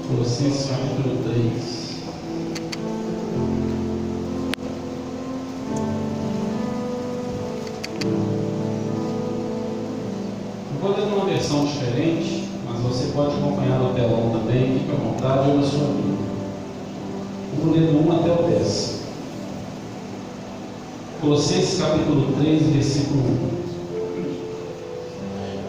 Colossenses capítulo 3. Eu vou ler numa versão diferente, mas você pode acompanhar no telão também, fique à vontade ou na sua Bíblia. Eu vou ler do 1 até o 10. Colossenses capítulo 3, versículo 1.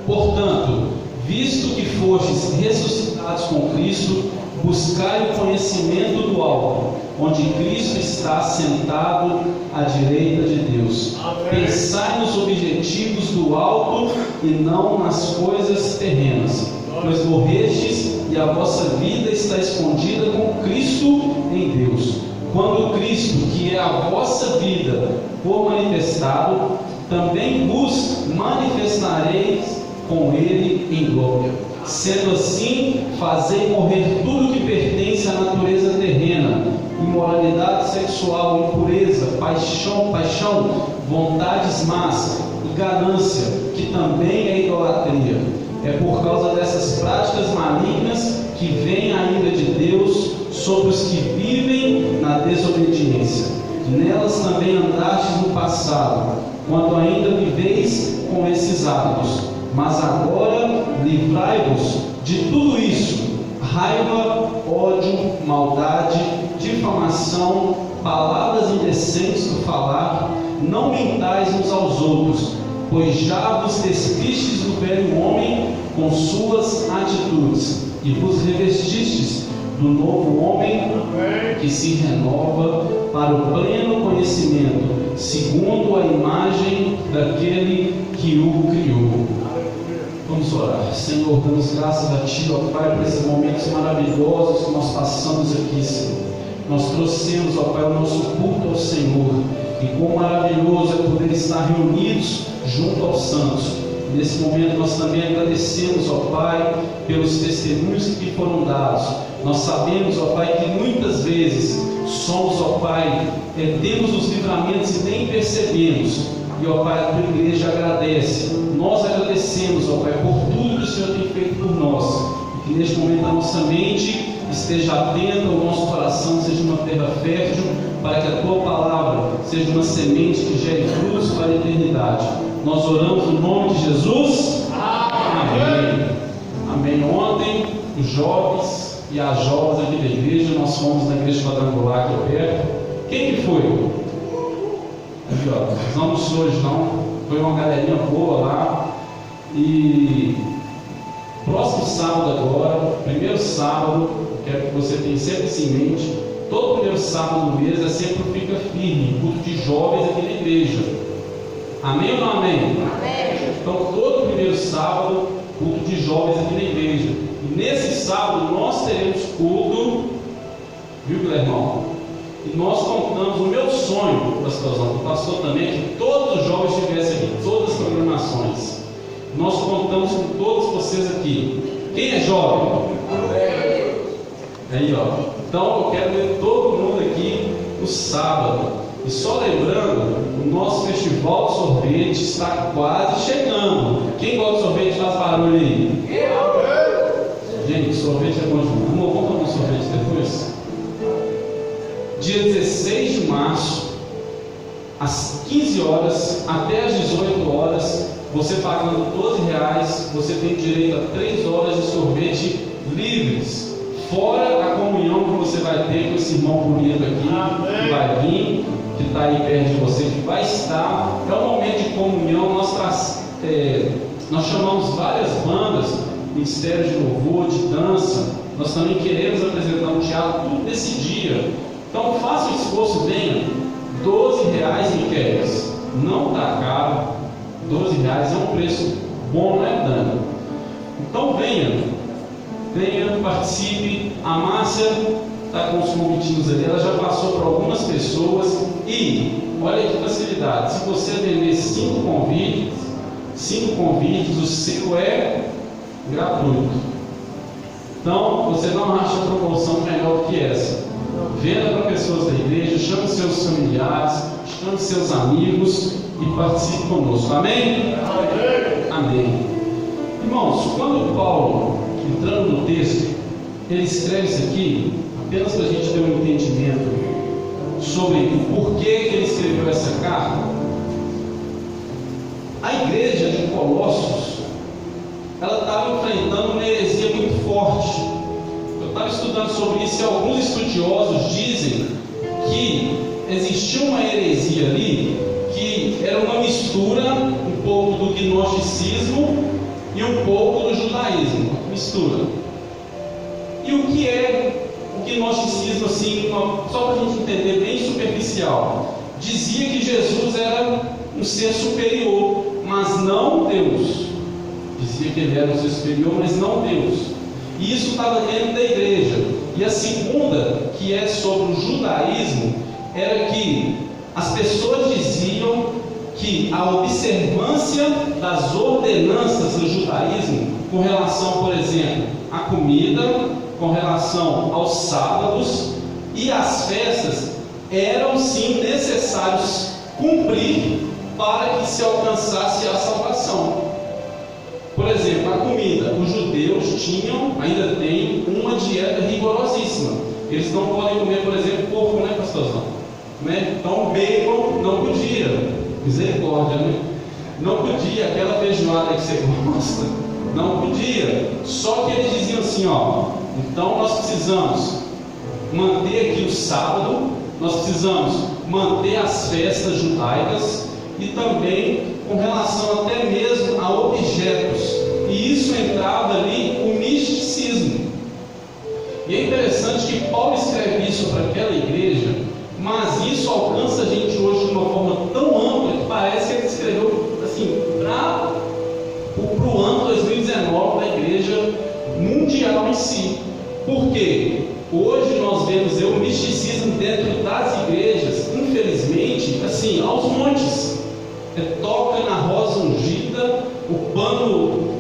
Portanto, visto que fostes ressuscitados com Cristo, buscai o conhecimento do alto, onde Cristo está sentado à direita de Deus. Amém. Pensai nos objetivos do alto e não nas coisas terrenas, pois morrestes e a vossa vida está escondida com Cristo em Deus. Quando Cristo, que é a vossa vida, for manifestado, também vos manifestareis com Ele em glória. Sendo assim, fazei morrer tudo que pertence à natureza terrena: imoralidade sexual, impureza, paixão, vontades más e ganância, que também é idolatria. É por causa dessas práticas malignas que vem a ira de Deus sobre os que vivem na desobediência. Nelas também andastes no passado, quando ainda viveis com esses hábitos. Mas agora livrai-vos de tudo isso: raiva, ódio, maldade, difamação, palavras indecentes do falar. Não mentais uns aos outros, pois já vos despistes do velho homem com suas atitudes, e vos revestistes do novo homem, que se renova para o pleno conhecimento, segundo a imagem daquele que o criou. Vamos orar. Senhor, damos graças a Ti, ó Pai, por esses momentos maravilhosos que nós passamos aqui, Senhor. Nós trouxemos, ó Pai, o nosso culto ao Senhor, e quão maravilhoso é poder estar reunidos junto aos santos. Nesse momento nós também agradecemos, ó Pai, pelos testemunhos que foram dados. Nós sabemos, ó Pai, que muitas vezes somos, ó Pai, temos os livramentos e nem percebemos. E, ó Pai, a Tua igreja agradece. Nós agradecemos, ó Pai, por tudo que o Senhor tem feito por nós. E que neste momento a nossa mente esteja atenta, o nosso coração seja uma terra fértil, para que a Tua palavra seja uma semente que gere frutos para a eternidade. Nós oramos no nome de Jesus. Amém. Amém. Ontem, os jovens e as jovens aqui da igreja, nós fomos na igreja quadrangular aqui perto. Quem que foi? Nós não almoçou hoje não, foi uma galerinha boa lá. E próximo sábado agora, primeiro sábado, quero que você tenha sempre isso em mente. Todo primeiro sábado do mês é sempre o Fica Firme, culto de jovens aqui na igreja. Amém ou não amém? Amém. Então todo primeiro sábado, culto de jovens aqui na igreja. E nesse sábado nós teremos culto, viu, Guilhermão? E nós contamos, o meu sonho, pastorzão, o pastor também, é que todos os jovens estivessem aqui, todas as programações. Nós contamos com todos vocês aqui. Quem é jovem? Aí, ó. Então eu quero ver todo mundo aqui no sábado. E só lembrando, o nosso festival de sorvete está quase chegando. Quem gosta de sorvete faz barulho aí. Gente, sorvete é bom demais. Vamos tomar um sorvete depois? Dia 16 de março, às 15 horas até às 18 horas, você pagando R$12, você tem direito a 3 horas de sorvete livres, fora a comunhão que você vai ter com esse irmão bonito aqui. Amém. Que vai vir, que está aí perto de você, que vai estar. É um momento de comunhão. Nós chamamos várias bandas, ministérios de louvor, de dança. Nós também queremos apresentar um teatro tudo nesse dia. Então faça o esforço, venha. R$12 em queres, não está caro. R$12 é um preço bom, não é, Dani? Então venha, participe. A Márcia está com os convitinhos ali, ela já passou para algumas pessoas. E olha que facilidade: se você vender 5 convites, o seu é gratuito. Então você não acha promoção melhor que essa. Venda para pessoas da igreja, chame seus familiares, chame seus amigos e participe conosco. Amém? Amém. Amém. Irmãos, quando Paulo, entrando no texto, ele escreve isso aqui apenas para a gente ter um entendimento sobre o porquê que ele escreveu essa carta. A igreja de Colossos, ela estava enfrentando uma heresia muito forte. Eu estava estudando sobre isso e alguns estudiosos dizem que existia uma heresia ali que era uma mistura um pouco do gnosticismo e um pouco do judaísmo, mistura. E o que é o gnosticismo, assim, só para a gente entender, bem superficial? Dizia que Jesus era um ser superior, mas não Deus. Dizia que ele era um ser superior, mas não Deus. E isso estava dentro da igreja. E a segunda, que é sobre o judaísmo, era que as pessoas diziam que a observância das ordenanças do judaísmo, com relação, por exemplo, à comida, com relação aos sábados e às festas, eram sim necessários cumprir para que se alcançasse a salvação. Por exemplo, a comida, os judeus tinham, ainda têm, uma dieta rigorosíssima. Eles não podem comer, por exemplo, porco, né, pastorzão? Né? Então, bacon não podia, misericórdia, né? Não podia, aquela feijoada que você gosta, não podia. Só que eles diziam assim, então nós precisamos manter aqui o sábado, nós precisamos manter as festas judaicas e também com relação até mesmo a objetos. E isso entrava ali o misticismo. E é interessante que Paulo escreve isso para aquela igreja, mas isso alcança a gente hoje de uma forma tão ampla que parece que ele escreveu assim, para o ano 2019 da igreja mundial em si. Por quê? Hoje nós vemos o misticismo dentro das igrejas, infelizmente, assim, aos montes. Toca na rosa ungida, o pano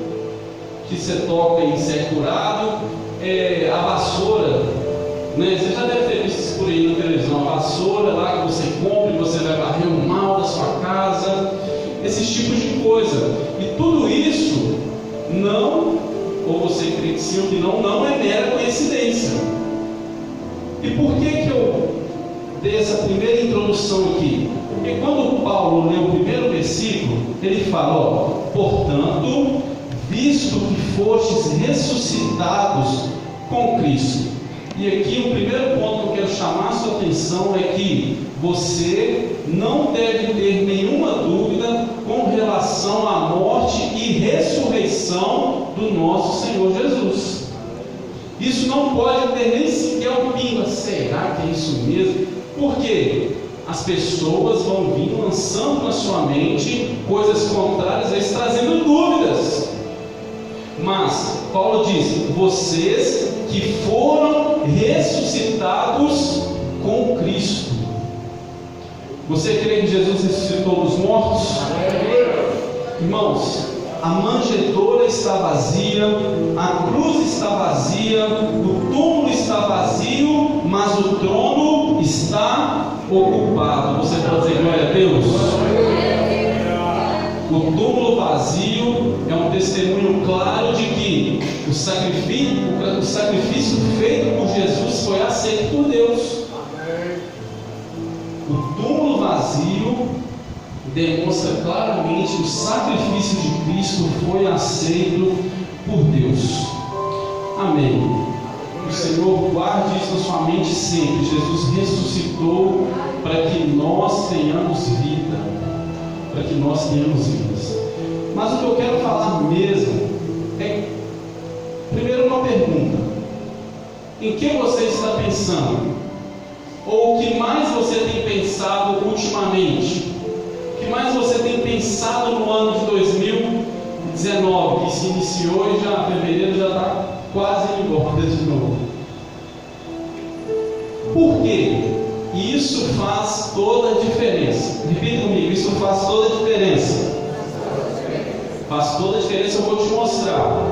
que você toca e você é curado, a vassoura, né? Você já deve ter visto isso por aí na televisão, a vassoura lá que você compra e você vai varrer o mal da sua casa, esses tipos de coisa. E tudo isso não, ou você crê que sim ou que não é mera coincidência. E por que eu dei essa primeira introdução aqui? Porque quando Paulo lê o primeiro versículo, ele fala, portanto, visto que fostes ressuscitados com Cristo. E aqui o primeiro ponto que eu quero chamar a sua atenção é que você não deve ter nenhuma dúvida com relação à morte e ressurreição do nosso Senhor Jesus. Isso não pode ter nem sequer um pingo. Será que é isso mesmo? Por quê? As pessoas vão vir lançando na sua mente coisas contrárias a isso, trazendo dúvidas. Mas Paulo diz, vocês que foram ressuscitados com Cristo. Você crê que Jesus ressuscitou dos mortos? Irmãos, a manjedoura está vazia, a cruz está vazia, o túmulo está vazio, mas o trono está ocupado. Você pode dizer glória a Deus? O túmulo vazio é um testemunho claro de que o sacrifício feito por Jesus foi aceito por Deus. O túmulo vazio demonstra claramente que o sacrifício de Cristo foi aceito por Deus. Amém. O Senhor guarde isso na sua mente sempre. Jesus ressuscitou para que nós tenhamos vida, para que nós tenhamos vidas. Mas o que eu quero falar mesmo é, primeiro, uma pergunta: em que você está pensando? Ou o que mais você tem pensado ultimamente? O que mais você tem pensado no ano de 2019, que se iniciou e já fevereiro já está quase indo embora de novo? Por quê? E isso faz toda a diferença. Repita comigo, isso faz toda a diferença. Faz toda a diferença, eu vou te mostrar.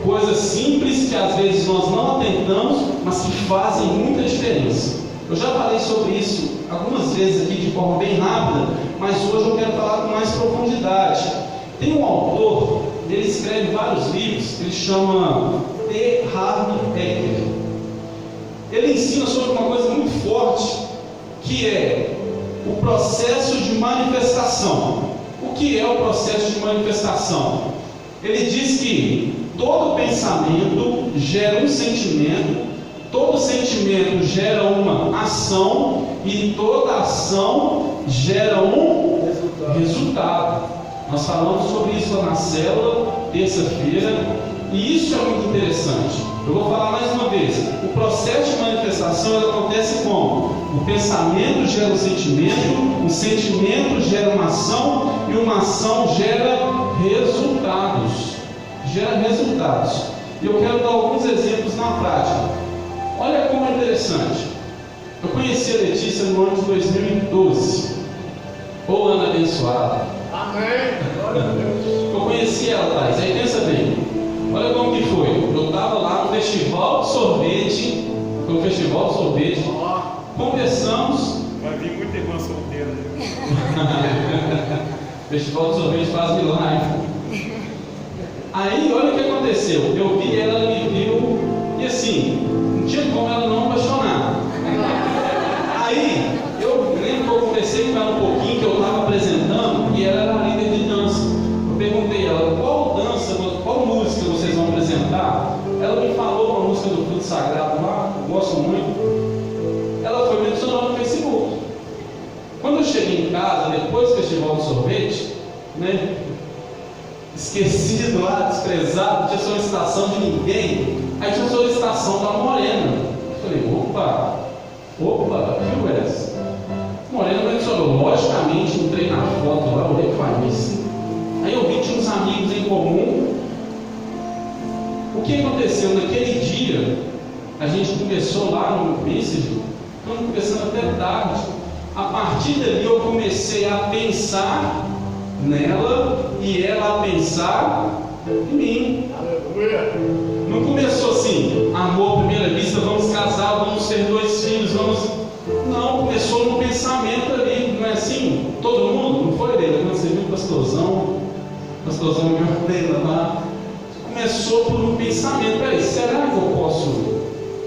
Coisas simples que às vezes nós não atentamos, mas que fazem muita diferença. Eu já falei sobre isso algumas vezes aqui de forma bem rápida, mas hoje eu quero falar com mais profundidade. Tem um autor, ele escreve vários livros, ele chama T. Harv Eker. ele ensina sobre uma coisa muito forte, que é o processo de manifestação. O que é o processo de manifestação? Ele diz que todo pensamento gera um sentimento, todo sentimento gera uma ação e toda ação gera um resultado. Nós falamos sobre isso lá na célula, terça-feira, e isso é muito interessante. Eu vou falar mais uma vez. O processo de manifestação ele acontece como? O pensamento gera um sentimento gera uma ação e uma ação gera resultados. E eu quero dar alguns exemplos na prática. Olha como é interessante. Eu conheci a Letícia no ano de 2012. Ô ano abençoado. Amém. Eu conheci ela, Thais. Aí pensa bem. Olha como que foi. Eu estava lá no festival de sorvete. Foi um festival de sorvete. Conversamos. Vai vir muita irmã solteira. Festival de sorvete faz milagre. Aí, olha o que aconteceu. Eu vi ela, me viu, e assim, não tinha como ela não apaixonar. Aí, eu lembro que eu conversei com ela um pouquinho, que eu estava apresentando, e ela era a líder de dança. Eu perguntei a ela, qual música vocês vão apresentar? Ela me falou uma música do Fruto Sagrado lá, eu gosto muito. Ela foi mencionando no Facebook. Quando eu cheguei em casa, depois do festival de sorvete, né? Esquecido lá, desprezado, não tinha solicitação de ninguém. Aí tinha solicitação da Morena. Eu falei, opa, viu essa? Morena mencionou, logicamente, entrei na foto lá, olhei para isso. Aí eu vi que tinha uns amigos em comum. O que aconteceu? Naquele dia, a gente começou lá no Messenger, estamos conversando até tarde. A partir dali eu comecei a pensar nela e ela a pensar em mim. Aleluia. Não começou assim, amor à primeira vista, vamos casar, vamos ter 2 filhos, vamos... Não, começou no pensamento ali, não é assim? Todo mundo, não foi dele? Quando você viu o pastorzão me ordenou lá, começou por um pensamento. Peraí, será que eu posso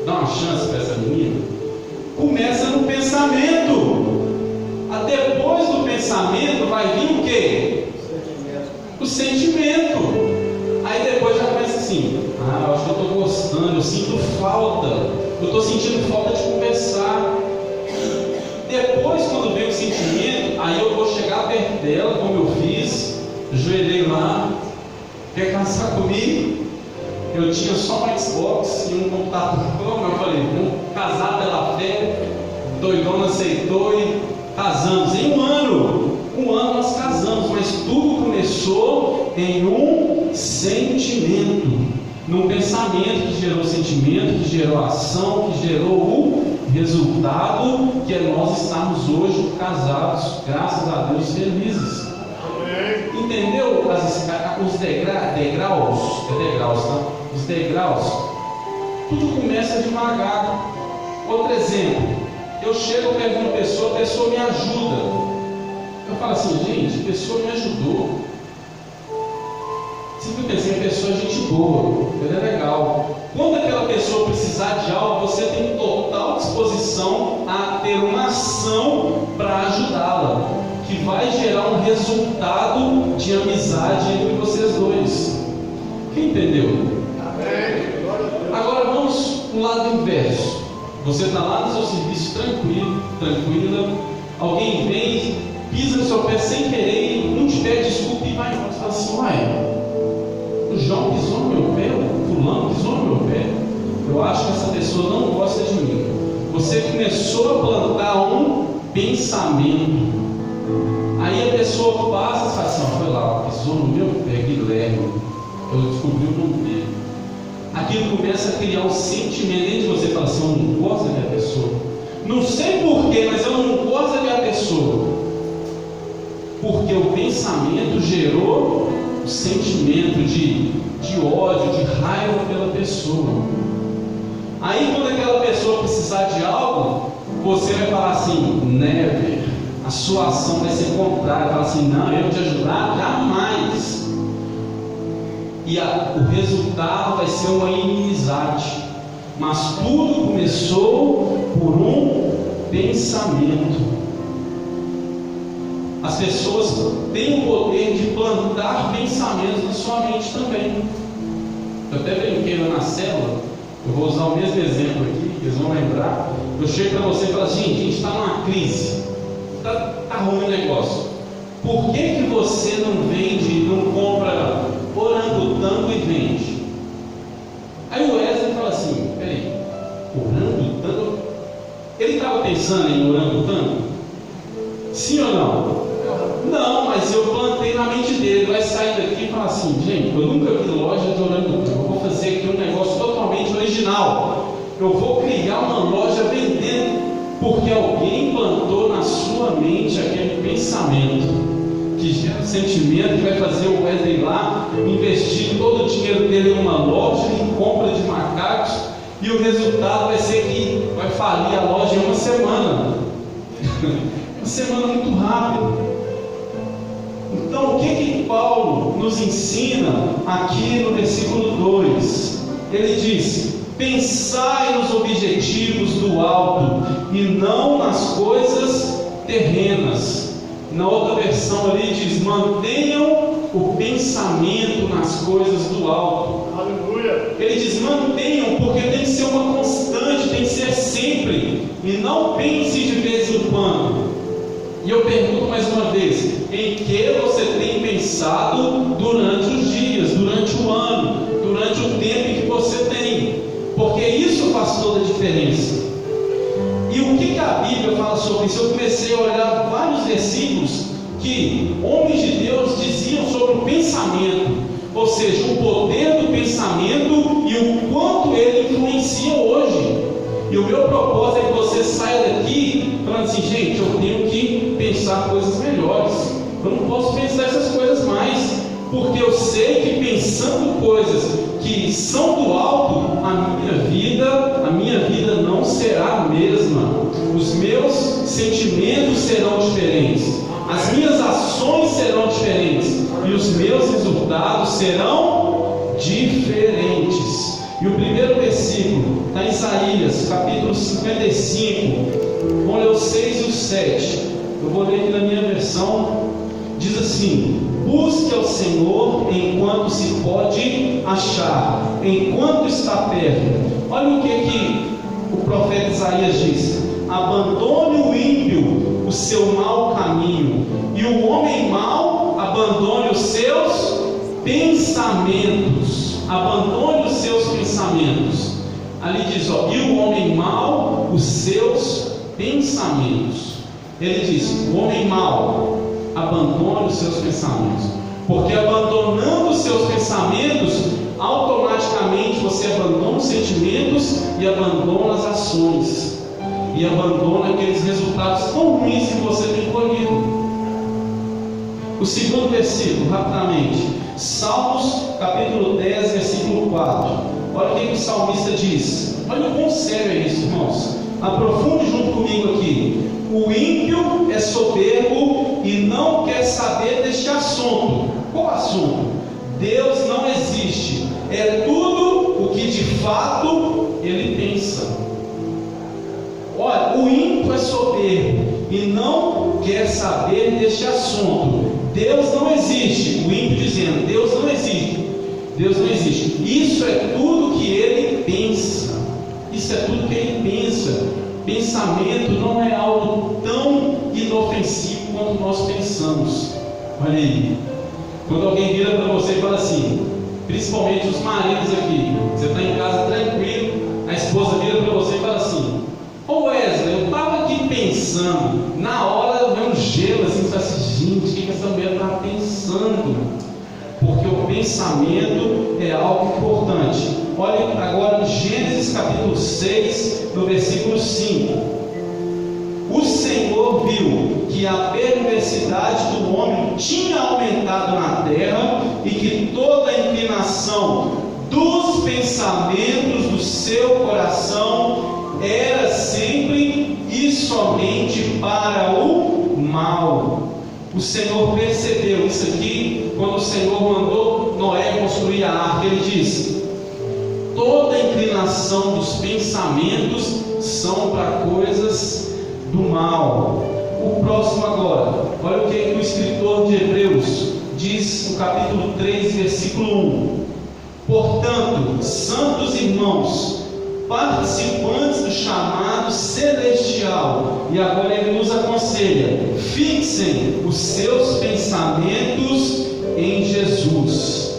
dar uma chance para essa menina? Começa no pensamento. Depois do pensamento vai vir o quê? O sentimento. Aí depois já começa assim, eu acho que eu estou gostando, eu sinto falta, eu estou sentindo falta de conversar. Depois, quando vem o sentimento, aí eu vou chegar perto dela, como eu fiz, ajoelhei lá, quer casar comigo? Eu tinha só um Xbox e um computador, como eu falei, vamos casar pela fé. Doidona aceitou e casamos. Em um ano nós casamos, mas tudo começou em um sentimento, num pensamento que gerou sentimento, que gerou ação, que gerou o resultado, que é nós estarmos hoje casados, graças a Deus, felizes. Entendeu? Os degraus, tá? Os degraus, tudo começa devagar. Outro exemplo, eu chego perto de uma pessoa, a pessoa me ajuda. Eu falo assim, gente, a pessoa me ajudou. Sempre pensei, a pessoa é gente boa, ela é legal. Quando aquela pessoa precisar de algo, você tem total disposição a ter uma ação para ajudá-la, que vai gerar um resultado de amizade entre vocês dois. Quem entendeu? Amém. Agora vamos para o lado inverso. Você está lá no seu serviço tranquila, alguém vem, pisa no seu pé sem querer, não te pede desculpa e vai embora. Você fala assim, o João pisou no meu pé, o fulano pisou no meu pé. Eu acho que essa pessoa não gosta de mim. Você começou a plantar um pensamento. Aí a pessoa passa e fala assim, foi lá, pisou no meu pé, Guilherme. Eu descobri o nome dele. Aquilo começa a criar um sentimento dentro de você. Fala assim, eu não gosto da minha pessoa. Não sei porquê, mas eu não gosto da minha pessoa. Porque o pensamento gerou o sentimento de ódio, de raiva pela pessoa. Aí quando aquela pessoa precisar de algo, você vai falar assim, never. A sua ação vai ser contrária. Vai falar assim, não, eu te ajudar, jamais. E o resultado vai ser uma inimizade. mas tudo começou por um pensamento. As pessoas têm o poder de plantar pensamentos na sua mente também. Eu até brinquei lá na célula, eu vou usar o mesmo exemplo aqui, que eles vão lembrar. Eu chego para você e falo assim: gente, a gente está numa crise, está ruim o negócio. Por que você não vende, não compra orangotango e vende? Aí o Wesley fala assim: peraí, orangotango? Ele estava pensando em orangotango? Sim ou não? Não, mas eu plantei na mente dele. Vai sair daqui e falar assim: gente, eu nunca vi loja de orangotango, eu vou fazer aqui um negócio totalmente original. Eu vou criar uma loja vendendo, porque alguém plantou na sua mente aquele pensamento que gera um sentimento que vai fazer o Wesley lá investir todo o dinheiro dele em uma loja em compra de macacos, e o resultado vai ser que vai falir a loja em uma semana. Uma semana muito rápido. Então, o que Paulo nos ensina aqui no versículo 2? Ele diz: pensai nos objetivos do alto e não nas coisas terrenas. Na outra versão ali diz: mantenham o pensamento nas coisas do alto. Aleluia. Ele diz: mantenham, porque tem que ser uma constante, tem que ser sempre, e não pense de vez em quando. E eu pergunto mais uma vez: em que você tem pensado durante os dias, durante o ano, durante o tempo que você tem? Porque isso faz toda a diferença. E o que a Bíblia fala sobre isso? Eu comecei a olhar vários versículos que homens de Deus diziam sobre o pensamento, ou seja, o poder do pensamento e o quanto ele influencia hoje. E o meu propósito é que você saia daqui falando assim: gente, eu tenho que pensar coisas melhores, eu não posso pensar essas coisas mais, porque eu sei que pensando coisas que são do alto, a minha vida não será a mesma, os meus sentimentos serão diferentes, as minhas ações serão diferentes, e os meus resultados serão diferentes. E o primeiro versículo está em Isaías, capítulo 55, vamos ler os 6 e os 7. Eu vou ler aqui na minha versão. Diz assim: busque ao Senhor enquanto se pode achar, enquanto está perto. Olha o que o profeta Isaías diz: abandone o ímpio o seu mau caminho, e o homem mau abandone os seus pensamentos. Abandone os seus pensamentos. Ali diz, e o homem mau os seus pensamentos. Ele diz: o homem mau abandone os seus pensamentos, porque abandonando os seus pensamentos, automaticamente você abandona os sentimentos e abandona as ações, e abandona aqueles resultados tão ruins que você tem colhido. O segundo versículo, rapidamente, Salmos capítulo 10, versículo 4. Olha o que o salmista diz. Olha o quão sério é isso, irmãos. Aprofunde junto comigo aqui. O ímpio é soberbo e não quer saber deste assunto. Qual assunto? Deus não existe. É tudo o que de fato ele pensa. Olha, o ímpio é soberbo e não quer saber deste assunto. Deus não existe. O ímpio dizendo: Deus não existe. Deus não existe. Isso é tudo que ele pensa. Isso é tudo que ele pensa. Pensamento não é algo tão inofensivo quanto nós pensamos. Olha aí. Quando alguém vira para você e fala assim, principalmente os maridos aqui, você está em casa tranquilo, a esposa vira para você e fala assim: ô Wesley, eu estava aqui pensando, na hora vem um gelo assim, você fala assim: gente, o que essa mulher está pensando? Porque o pensamento é algo importante. Olha agora no Gênesis capítulo 6, no versículo 5. O Senhor viu que a perversidade do homem tinha aumentado na terra e que toda a inclinação dos pensamentos do seu coração era sempre e somente para o mal. O Senhor percebeu isso aqui quando o Senhor mandou Noé construir a arca. Ele diz: toda a inclinação inclinação dos pensamentos são para coisas do mal. O próximo agora, olha o que o escritor de Hebreus diz no capítulo 3, versículo 1. Portanto, santos irmãos, participantes do chamado celestial, e agora ele nos aconselha: fixem os seus pensamentos em Jesus.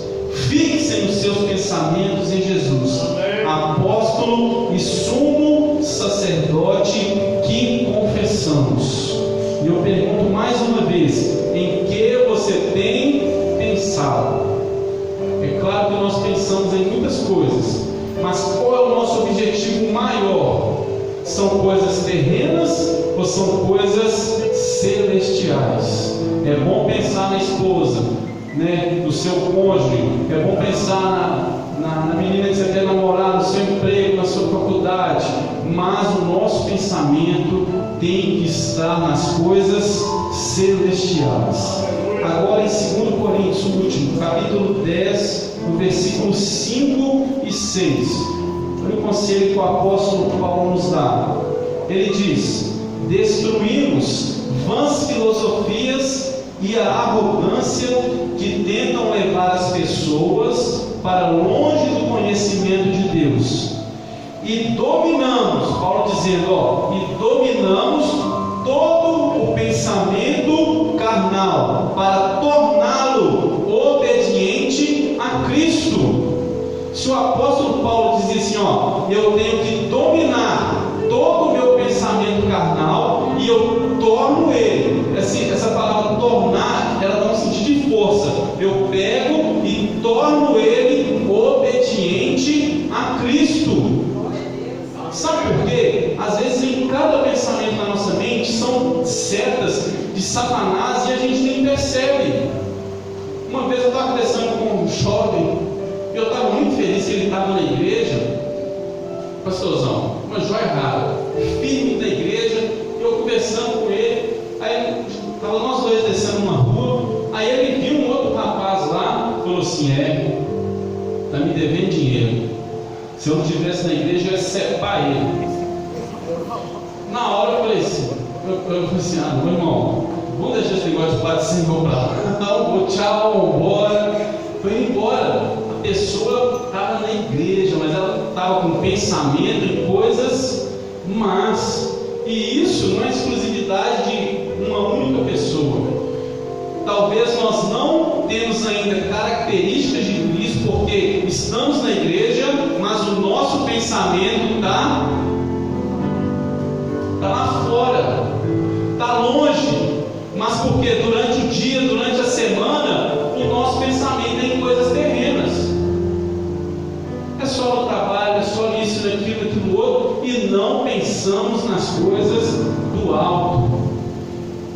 Fixem os seus pensamentos em Jesus, apóstolo e sumo sacerdote que confessamos. E eu pergunto mais uma vez: em que você tem pensado? É claro que nós pensamos em muitas coisas, mas qual é o nosso objetivo maior? São coisas terrenas ou são coisas celestiais? É bom pensar na esposa, né, do seu cônjuge, é bom pensar na menina que você quer namorar, no seu emprego, na sua faculdade, mas o nosso pensamento tem que estar nas coisas celestiais. Agora em 2 Coríntios, o último, capítulo 10, no versículo 5 e 6, olha o conselho que o apóstolo Paulo nos dá. Ele diz: destruímos vãs filosofias e a arrogância que tentam levar as pessoas para longe do conhecimento de Deus, e dominamos, Paulo dizendo, e dominamos todo o pensamento carnal para torná-lo obediente a Cristo. Se o apóstolo Paulo diz assim, eu tenho que dominar todo o meu pensamento carnal e eu torno ele, assim, essa palavra tornar, ela dá um sentido de força. Eu pego e torno ele obediente a Cristo. Sabe por quê? Às vezes em cada pensamento na nossa mente são setas de Satanás e a gente nem percebe. Uma vez eu estava conversando com um jovem, eu estava muito feliz que ele estava na igreja, pastorzão, uma joia rara, firme na igreja, eu conversando com ele, aí estava nós dois descendo uma rua, aí ele viu um outro rapaz lá, falou assim, está me devendo dinheiro, se eu não estivesse na igreja eu ia separar ele. Na hora eu falei assim, meu irmão, vamos deixar esse negócio de parte sem roubar pra lá, não, tchau, embora, foi embora. A pessoa estava na igreja, mas ela estava com pensamento em coisas más, e isso não é exclusividade de uma única pessoa. Talvez nós não temos ainda características de Cristo, porque estamos na igreja, mas o nosso pensamento está lá fora, está longe, mas porque durante o dia, durante a semana, o nosso pensamento é em coisas terrenas. É só no trabalho, é só nisso, naquilo, outro, e não pensamos nas coisas do alto.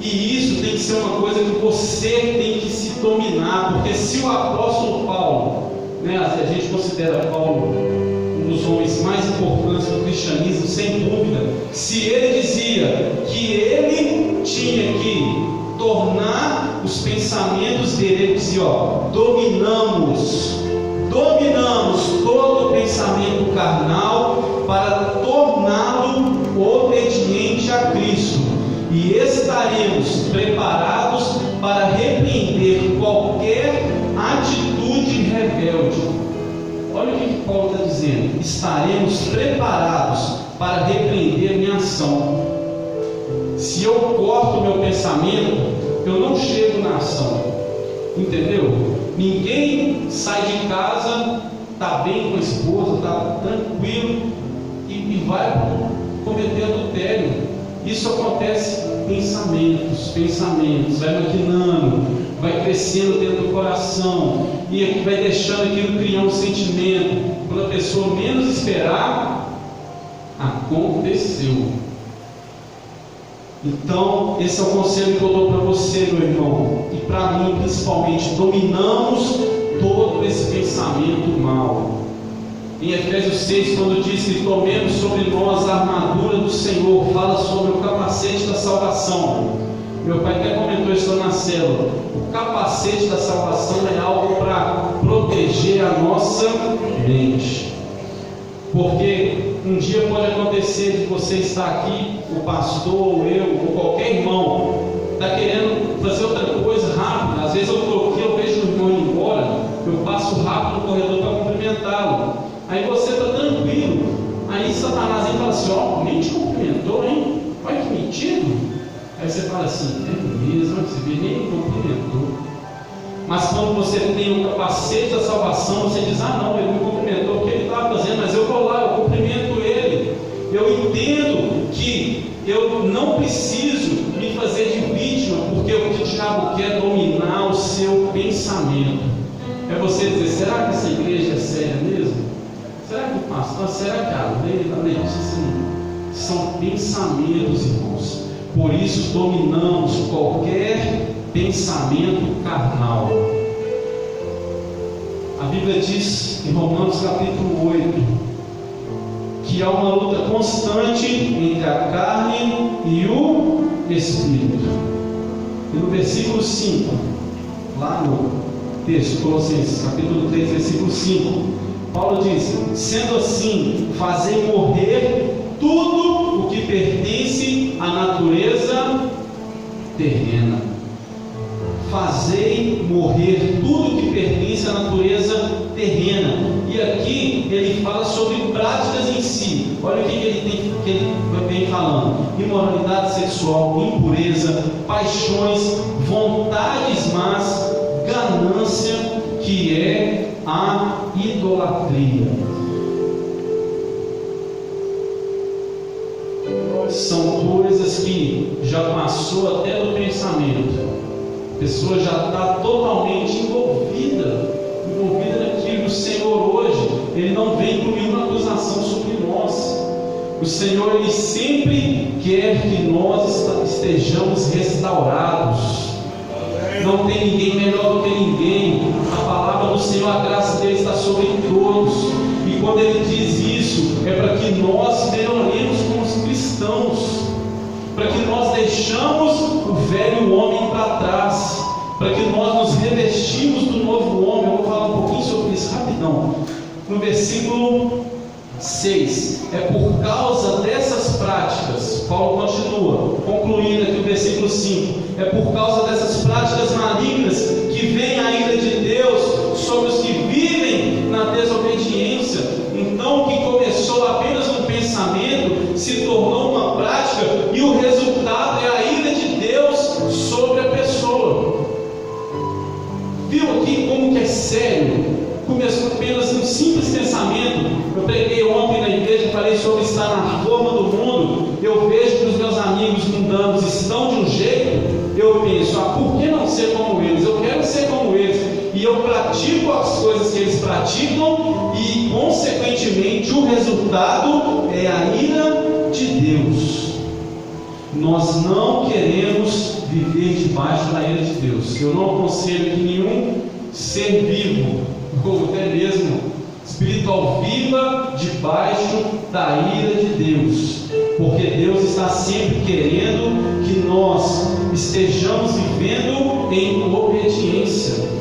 E isso tem que ser uma coisa que você tem que se dominar, porque se o apóstolo Paulo, né, a gente considera Paulo um dos homens mais importantes do cristianismo, sem dúvida, se ele dizia que ele tinha que tornar os pensamentos dele, ele dizia, dominamos todo o pensamento carnal para torná-lo obediente a Cristo, e estaremos preparados para repreender qualquer atitude rebelde. Olha o que Paulo está dizendo: estaremos preparados para repreender minha ação. Se eu corto o meu pensamento, eu não chego na ação, entendeu? Ninguém sai de casa, está bem com a esposa, está tranquilo e vai cometer adultério. Isso acontece pensamentos, vai maquinando, vai crescendo dentro do coração e vai deixando aquilo criar um sentimento. Quando a pessoa menos esperar, aconteceu. Então, esse é o conselho que eu dou para você, meu irmão, e para mim principalmente. Dominamos todo esse pensamento mal. Em Efésios 6, quando diz que tomemos sobre nós a armadura do Senhor, fala sobre o capacete da salvação. Meu pai até comentou isso na célula. O capacete da salvação é algo para proteger a nossa mente. porque um dia pode acontecer de você estar aqui, o pastor, ou eu, ou qualquer irmão, está querendo fazer outra coisa rápida. Às vezes eu estou aqui, eu vejo o irmão indo embora, eu passo rápido no corredor para cumprimentá-lo. Aí você está tranquilo, aí Satanás fala assim: ó, nem te cumprimentou, hein? Olha que metido. Aí você fala assim: é mesmo, você vê, nem me cumprimentou. Mas quando você tem o capacete da salvação, você diz: ah não, ele me cumprimentou, o que ele estava fazendo, mas eu vou lá, eu cumprimento ele. Eu entendo que eu não preciso me fazer de vítima, porque o que o diabo quer é dominar o seu pensamento. É você dizer: será que essa igreja é séria mesmo? Será que o pastor, será que a Letícia não? São pensamentos, irmãos. Por isso dominamos qualquer pensamento carnal. A Bíblia diz em Romanos capítulo 8 que há uma luta constante entre a carne e o Espírito. E no versículo 5, lá no texto, Colossenses capítulo 3, versículo 5, Paulo diz: sendo assim, fazei morrer tudo o que pertence à natureza terrena. Fazei morrer tudo que pertence à natureza terrena. E aqui ele fala sobre práticas em si. Olha o que ele vem falando: imoralidade sexual, impureza, paixões, vontades más, ganância, que é a idolatria. São coisas que já passou até do pensamento. A pessoa já está totalmente envolvida naquilo. O Senhor hoje, Ele não vem com nenhuma acusação sobre nós. O Senhor, Ele sempre quer que nós estejamos restaurados. Não tem ninguém melhor do que ninguém. A palavra do Senhor, a graça dele está sobre todos. E quando Ele diz isso, é para que nós melhoremos como cristãos, para que nós deixamos o velho homem para trás, para que nós nos revestimos do novo homem. Eu vou falar um pouquinho sobre isso rapidão. No versículo 6, é por causa dessas práticas, Paulo continua, concluindo aqui o versículo 5, é por causa dessas práticas malignas que vem a ira de Deus sobre os que vivem na desobediência. Então, o que começou apenas um pensamento se tornou uma prática, e o resultado é a ira de Deus sobre a pessoa. Viu aqui como que é sério? Começou apenas um simples pensamento. Eu preguei ontem na igreja, falei sobre estar na forma do mundo. Eu vejo que os meus amigos mundanos estão de um jeito, eu penso: por que não ser como eles? Eu quero ser como eles. E eu pratico as coisas que eles praticam, e consequentemente o resultado é a ira de Deus. Nós não queremos viver debaixo da ira de Deus. Eu não aconselho que nenhum ser vivo, ou até mesmo espiritual, viva debaixo da ira de Deus, porque Deus está sempre querendo que nós estejamos vivendo em obediência.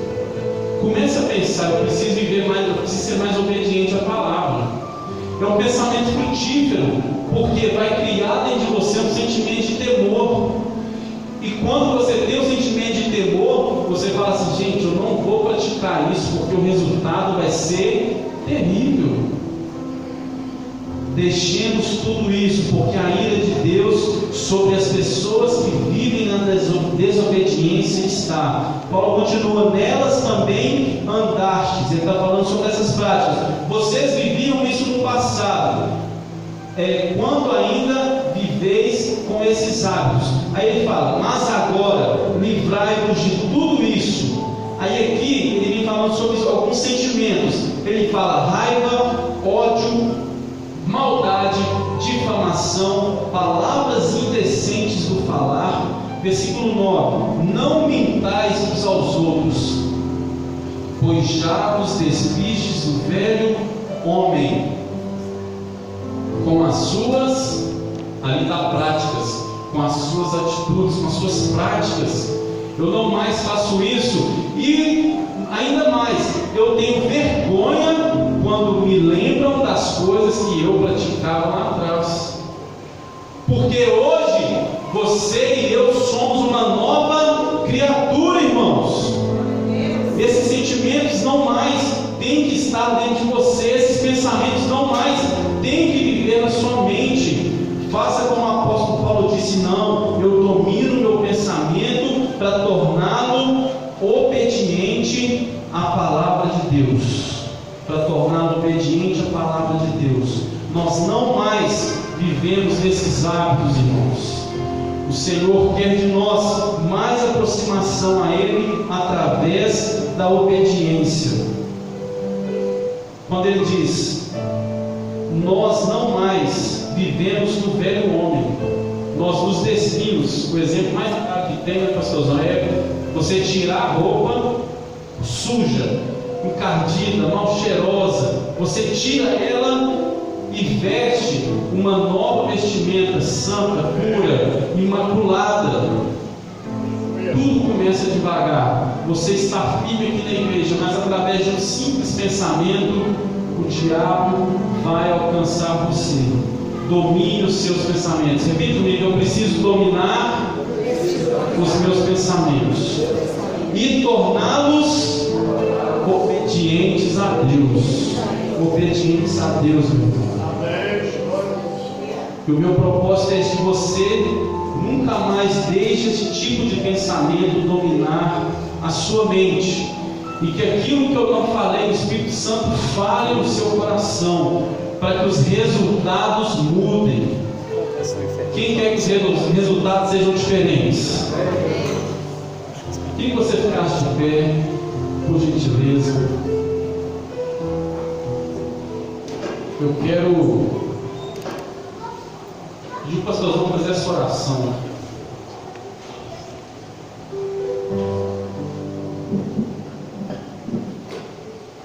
Comece a pensar: eu preciso viver mais, eu preciso ser mais obediente à palavra. É um pensamento frutífero, porque vai criar dentro de você um sentimento de temor. E quando você tem um sentimento de temor, você fala assim: gente, eu não vou praticar isso, porque o resultado vai ser terrível. Deixemos tudo isso, porque a ira de Deus sobre as pessoas que vivem na desobediência está. Paulo continua: nelas também andastes. Ele está falando sobre essas práticas. Vocês viviam isso no passado, quando ainda viveis com esses hábitos. Aí ele fala: mas agora livrai-vos de tudo isso. Aí aqui ele vem falando sobre alguns sentimentos. Ele fala: raiva, ódio, maldade, difamação, palavras indecentes do falar. Versículo 9: não mintais uns aos outros, pois já vos despistes do velho homem com as suas, ali dá práticas, com as suas atitudes, com as suas práticas. Eu não mais faço isso, e ainda mais, eu tenho vergonha quando me lembram das coisas que eu praticava lá atrás. Porque hoje você e eu somos uma nova criatura, irmãos. Esses sentimentos não mais têm que estar dentro de você, esses pensamentos não mais têm que viver na sua mente. Faça como o apóstolo Paulo disse: não, eu domino meu pensamento para torná-lo obediente à palavra de Deus. Para torná-lo obediente à palavra de Deus. Nós não mais vivemos esses hábitos, irmãos. O Senhor quer de nós mais aproximação a Ele através da obediência. Quando Ele diz: nós não mais vivemos no velho homem, nós nos despimos. O exemplo mais claro que tem, pastor Zé, você tirar a roupa suja, encardida, mal cheirosa, você tira ela e veste uma nova vestimenta santa, pura, imaculada. Tudo começa devagar. Você está firme aqui na igreja, mas através de um simples pensamento, o diabo vai alcançar você. Domine os seus pensamentos. Repita comigo: eu preciso dominar os meus pensamentos e torná-los obedientes a Deus. Obedientes a Deus, meu irmão. E o meu propósito é que você nunca mais deixe esse tipo de pensamento dominar a sua mente. E que aquilo que eu não falei, o Espírito Santo fale no seu coração, para que os resultados mudem. Quem quer que os resultados sejam diferentes? Quem você ficasse de pé, por gentileza? Eu quero pedir para o pastor João fazer essa oração.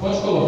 Pode colocar.